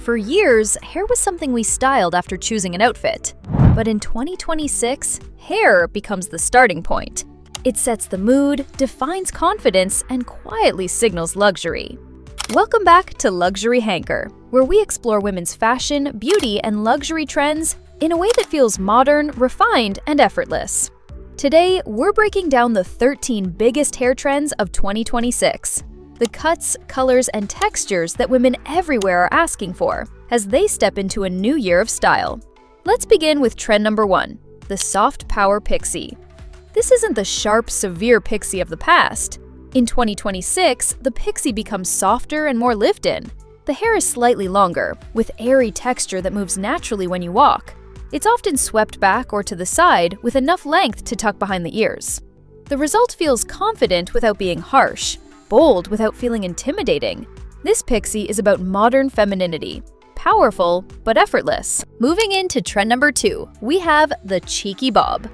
For years, hair was something we styled after choosing an outfit. But in 2026, hair becomes the starting point. It sets the mood, defines confidence, and quietly signals luxury. Welcome back to Luxury Hanker, where we explore women's fashion, beauty, and luxury trends in a way that feels modern, refined, and effortless. Today, we're breaking down the 13 biggest hair trends of 2026. The cuts, colors, and textures that women everywhere are asking for as they step into a new year of style. Let's begin with trend number 1, the soft power pixie. This isn't the sharp, severe pixie of the past. In 2026, the pixie becomes softer and more lived-in. The hair is slightly longer, with airy texture that moves naturally when you walk. It's often swept back or to the side with enough length to tuck behind the ears. The result feels confident without being harsh, bold without feeling intimidating. This pixie is about modern femininity, powerful but effortless. Moving into trend number 2, we have the cheeky bob.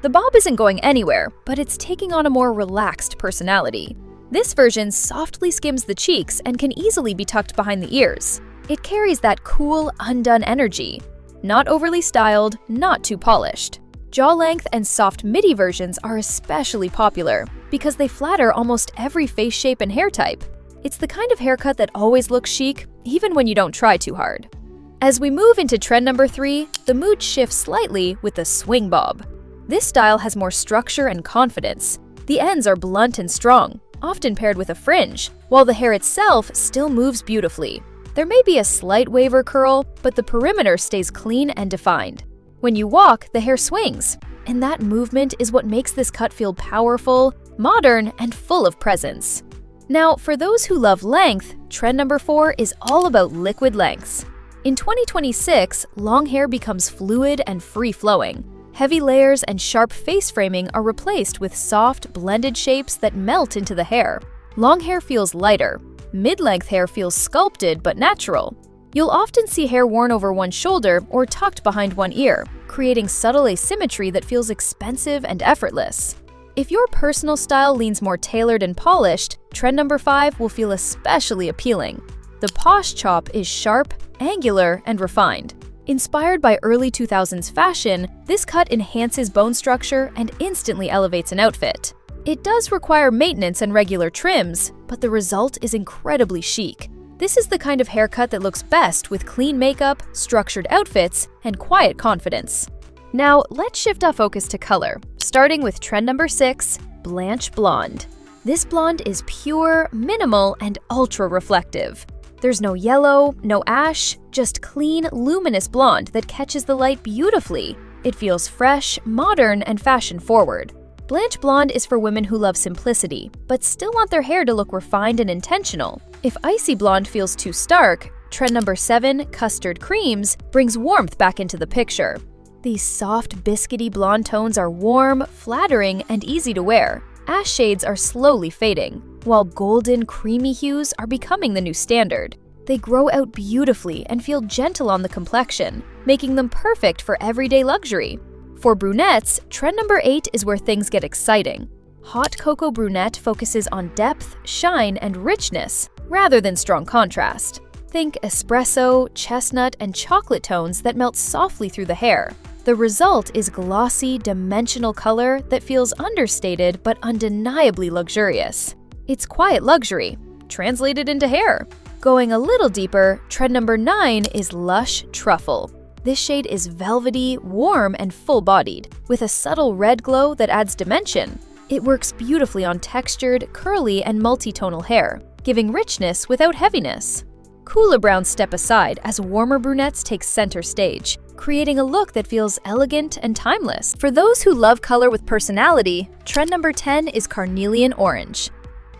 The bob isn't going anywhere, but it's taking on a more relaxed personality. This version softly skims the cheeks and can easily be tucked behind the ears. It carries that cool, undone energy. Not overly styled, not too polished. Jaw length and soft midi versions are especially popular because they flatter almost every face shape and hair type. It's the kind of haircut that always looks chic, even when you don't try too hard. As we move into trend number 3, the mood shifts slightly with the swing bob. This style has more structure and confidence. The ends are blunt and strong, often paired with a fringe, while the hair itself still moves beautifully. There may be a slight wave or curl, but the perimeter stays clean and defined. When you walk, the hair swings, and that movement is what makes this cut feel powerful, modern, and full of presence. Now, for those who love length, trend number 4 is all about liquid lengths. In 2026, long hair becomes fluid and free-flowing. Heavy layers and sharp face framing are replaced with soft, blended shapes that melt into the hair. Long hair feels lighter. Mid-length hair feels sculpted but natural. You'll often see hair worn over one shoulder or tucked behind one ear, creating subtle asymmetry that feels expensive and effortless. If your personal style leans more tailored and polished, trend number 5 will feel especially appealing. The posh chop is sharp, angular, and refined. Inspired by early 2000s fashion, this cut enhances bone structure and instantly elevates an outfit. It does require maintenance and regular trims, but the result is incredibly chic. This is the kind of haircut that looks best with clean makeup, structured outfits, and quiet confidence. Now, let's shift our focus to color, starting with trend number 6, Blanche Blonde. This blonde is pure, minimal, and ultra-reflective. There's no yellow, no ash, just clean, luminous blonde that catches the light beautifully. It feels fresh, modern, and fashion-forward. Blanche Blonde is for women who love simplicity, but still want their hair to look refined and intentional. If icy blonde feels too stark, trend number 7, Custard Creams, brings warmth back into the picture. These soft, biscuity blonde tones are warm, flattering, and easy to wear. Ash shades are slowly fading, while golden, creamy hues are becoming the new standard. They grow out beautifully and feel gentle on the complexion, making them perfect for everyday luxury. For brunettes, trend number 8 is where things get exciting. Hot Cocoa Brunette focuses on depth, shine, and richness, rather than strong contrast. Think espresso, chestnut, and chocolate tones that melt softly through the hair. The result is glossy, dimensional color that feels understated but undeniably luxurious. It's quiet luxury, translated into hair. Going a little deeper, trend number 9 is Lush Truffle. This shade is velvety, warm, and full-bodied, with a subtle red glow that adds dimension. It works beautifully on textured, curly, and multi-tonal hair, giving richness without heaviness. Cooler browns step aside as warmer brunettes take center stage, creating a look that feels elegant and timeless. For those who love color with personality, trend number 10 is Carnelian Orange.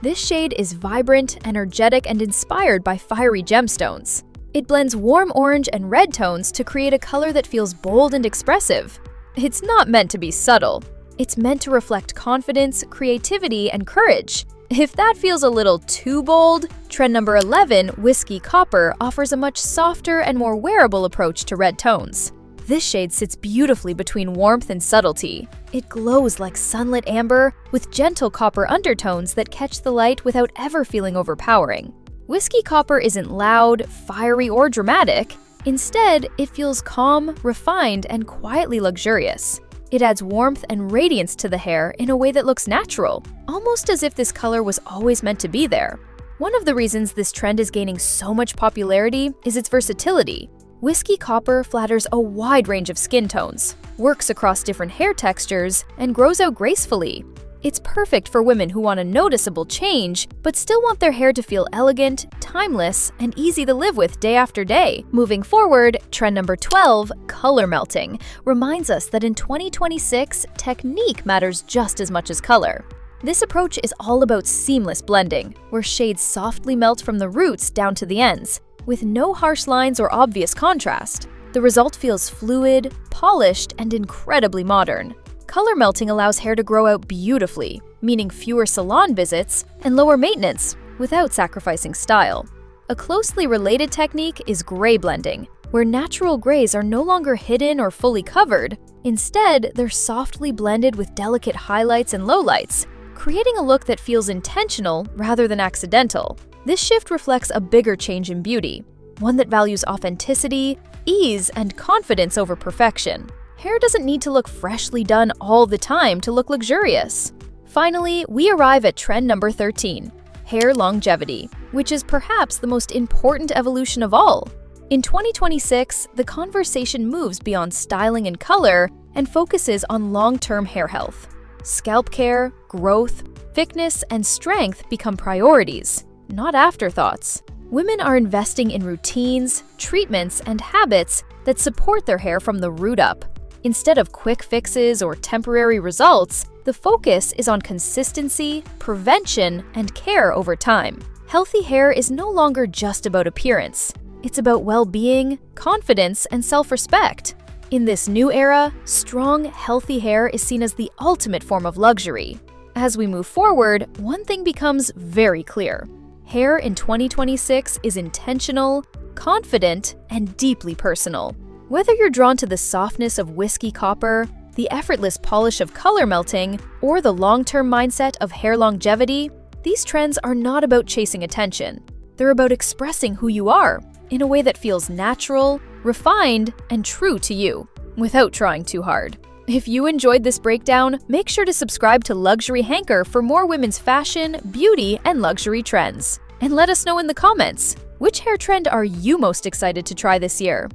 This shade is vibrant, energetic, and inspired by fiery gemstones. It blends warm orange and red tones to create a color that feels bold and expressive. It's not meant to be subtle. It's meant to reflect confidence, creativity, and courage. If that feels a little too bold, trend number 11, Whiskey Copper, offers a much softer and more wearable approach to red tones. This shade sits beautifully between warmth and subtlety. It glows like sunlit amber with gentle copper undertones that catch the light without ever feeling overpowering. Whiskey copper isn't loud, fiery, or dramatic. Instead, it feels calm, refined, and quietly luxurious. It adds warmth and radiance to the hair in a way that looks natural, almost as if this color was always meant to be there. One of the reasons this trend is gaining so much popularity is its versatility. Whiskey copper flatters a wide range of skin tones, works across different hair textures, and grows out gracefully. It's perfect for women who want a noticeable change, but still want their hair to feel elegant, timeless, and easy to live with day after day. Moving forward, trend number 12, color melting, reminds us that in 2026, technique matters just as much as color. This approach is all about seamless blending, where shades softly melt from the roots down to the ends, with no harsh lines or obvious contrast. The result feels fluid, polished, and incredibly modern. Color melting allows hair to grow out beautifully, meaning fewer salon visits and lower maintenance without sacrificing style. A closely related technique is gray blending, where natural grays are no longer hidden or fully covered. Instead, they're softly blended with delicate highlights and lowlights, creating a look that feels intentional rather than accidental. This shift reflects a bigger change in beauty, one that values authenticity, ease, and confidence over perfection. Hair doesn't need to look freshly done all the time to look luxurious. Finally, we arrive at trend number 13, hair longevity, which is perhaps the most important evolution of all. In 2026, the conversation moves beyond styling and color and focuses on long-term hair health. Scalp care, growth, thickness, and strength become priorities, not afterthoughts. Women are investing in routines, treatments, and habits that support their hair from the root up. Instead of quick fixes or temporary results, the focus is on consistency, prevention, and care over time. Healthy hair is no longer just about appearance. It's about well-being, confidence, and self-respect. In this new era, strong, healthy hair is seen as the ultimate form of luxury. As we move forward, one thing becomes very clear. Hair in 2026 is intentional, confident, and deeply personal. Whether you're drawn to the softness of whiskey copper, the effortless polish of color melting, or the long-term mindset of hair longevity, these trends are not about chasing attention. They're about expressing who you are in a way that feels natural, refined, and true to you, without trying too hard. If you enjoyed this breakdown, make sure to subscribe to Luxury Hanker for more women's fashion, beauty, and luxury trends. And let us know in the comments, which hair trend are you most excited to try this year?